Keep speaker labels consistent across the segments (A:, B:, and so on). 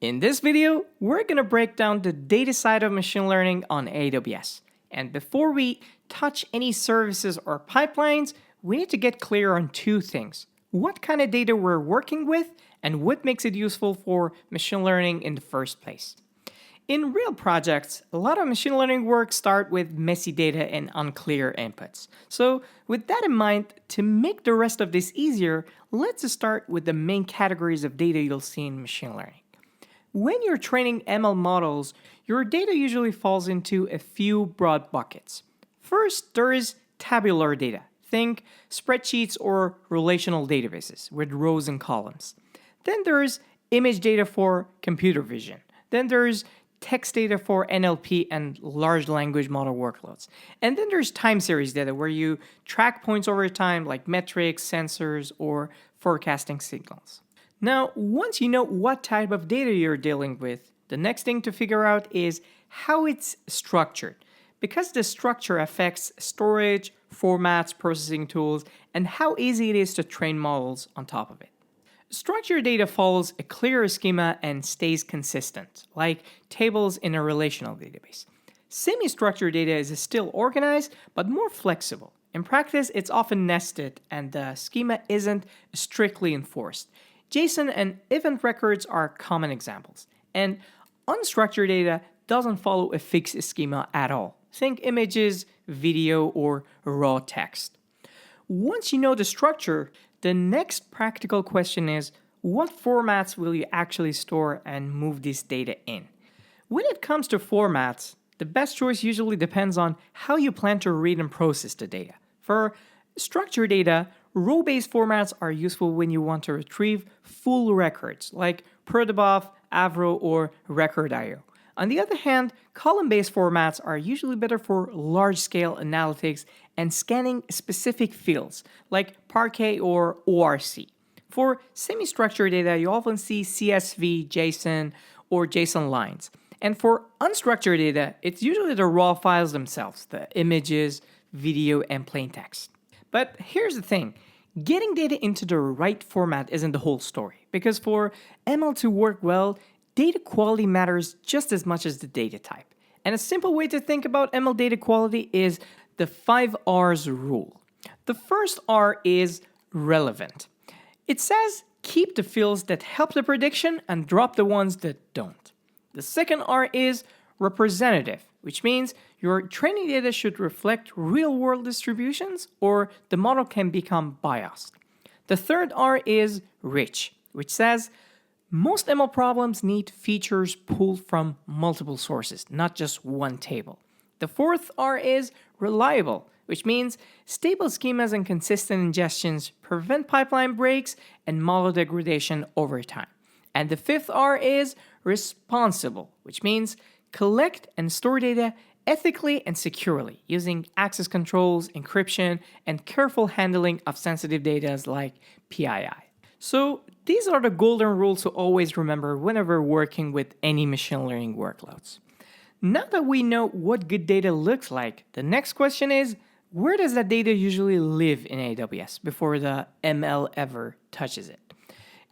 A: In this video, we're going to break down the data side of machine learning on AWS. And before we touch any services or pipelines, we need to get clear on two things. What kind of data we're working with and what makes it useful for machine learning in the first place. In real projects, a lot of machine learning work starts with messy data and unclear inputs. So with that in mind, to make the rest of this easier, let's start with the main categories of data you'll see in machine learning. When you're training ML models, your data usually falls into a few broad buckets. First, there is tabular data. Think spreadsheets or relational databases with rows and columns. Then there's image data for computer vision. Then there's text data for NLP and large language model workloads. And then there's time series data where you track points over time like metrics, sensors, or forecasting signals. Now, once you know what type of data you're dealing with, the next thing to figure out is how it's structured, because the structure affects storage, formats, processing tools, and how easy it is to train models on top of it. Structured data follows a clear schema and stays consistent, like tables in a relational database. Semi-structured data is still organized, but more flexible. In practice, it's often nested, and the schema isn't strictly enforced. JSON and event records are common examples. And unstructured data doesn't follow a fixed schema at all. Think images, video, or raw text. Once you know the structure, the next practical question is, what formats will you actually store and move this data in? When it comes to formats, the best choice usually depends on how you plan to read and process the data. For structured data, row-based formats are useful when you want to retrieve full records, like protobuf, avro, or record.io. On the other hand, column-based formats are usually better for large-scale analytics and scanning specific fields, like Parquet or ORC. For semi-structured data, you often see CSV, JSON, or JSON lines. And for unstructured data, it's usually the raw files themselves, the images, video, and plain text. But here's the thing, getting data into the right format isn't the whole story, because for ML to work well, data quality matters just as much as the data type. And a simple way to think about ML data quality is the 5 R's rule. The first R is relevant. It says keep the fields that help the prediction and drop the ones that don't. The second R is representative, which means your training data should reflect real-world distributions or the model can become biased. The third R is rich, which says most ML problems need features pulled from multiple sources, not just one table. The fourth R is reliable, which means stable schemas and consistent ingestions prevent pipeline breaks and model degradation over time. And the fifth R is responsible, which means collect and store data ethically and securely using access controls, encryption, and careful handling of sensitive data like PII. So these are the golden rules to always remember whenever working with any machine learning workloads. Now that we know what good data looks like, the next question is, where does that data usually live in AWS before the ML ever touches it?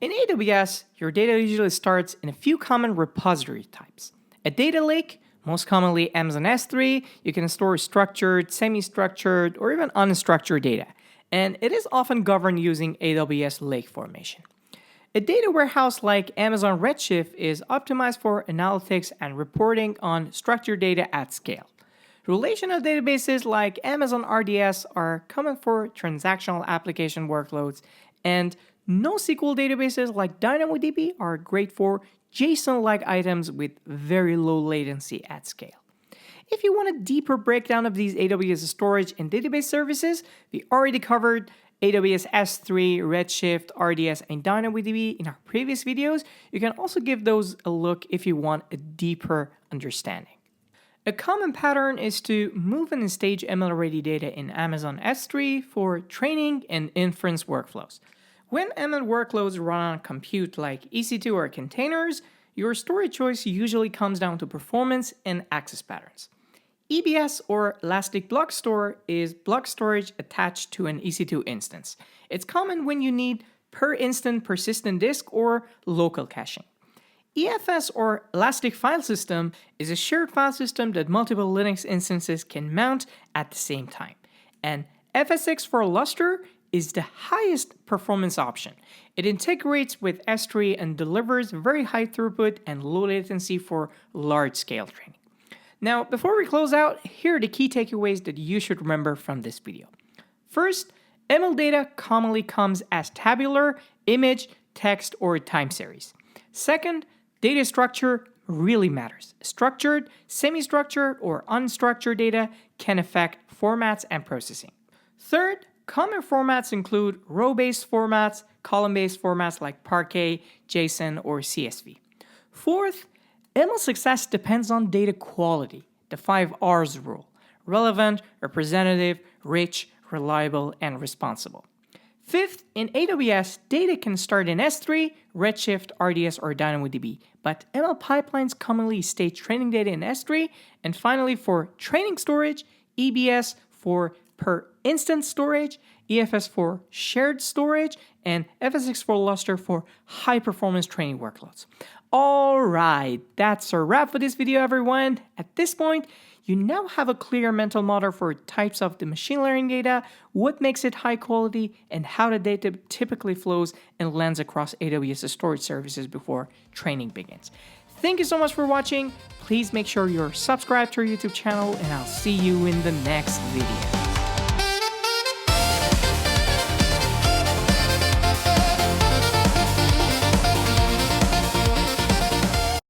A: In AWS, your data usually starts in a few common repository types. A data lake, most commonly Amazon S3, you can store structured, semi-structured, or even unstructured data, and it is often governed using AWS Lake Formation. A data warehouse like Amazon Redshift is optimized for analytics and reporting on structured data at scale. Relational databases like Amazon RDS are common for transactional application workloads, and NoSQL databases like DynamoDB are great for JSON-like items with very low latency at scale. If you want a deeper breakdown of these AWS storage and database services, we already covered AWS S3, Redshift, RDS, and DynamoDB in our previous videos. You can also give those a look if you want a deeper understanding. A common pattern is to move and stage ML-ready data in Amazon S3 for training and inference workflows. When ML workloads run on compute like EC2 or containers, your storage choice usually comes down to performance and access patterns. EBS or Elastic Block Store is block storage attached to an EC2 instance. It's common when you need per instant persistent disk or local caching. EFS or Elastic File System is a shared file system that multiple Linux instances can mount at the same time. And FSX for Lustre is the highest performance option. It integrates with S3 and delivers very high throughput and low latency for large-scale training. Now, before we close out, here are the key takeaways that you should remember from this video. First, ML data commonly comes as tabular, image, text, or time series. Second, data structure really matters. Structured, semi-structured, or unstructured data can affect formats and processing. Third, common formats include row-based formats, column-based formats like Parquet, JSON, or CSV. Fourth, ML success depends on data quality, the 5 R's rule: relevant, representative, rich, reliable, and responsible. Fifth, in AWS, data can start in S3, Redshift, RDS, or DynamoDB, but ML pipelines commonly stage training data in S3. And finally, for training storage, EBS for per instance storage, EFS for shared storage, and FSX for Lustre for high-performance training workloads. All right, that's a wrap for this video, everyone. At this point, you now have a clear mental model for types of the machine learning data, what makes it high quality, and how the data typically flows and lands across AWS storage services before training begins. Thank you so much for watching. Please make sure you're subscribed to our YouTube channel, and I'll see you in the next video.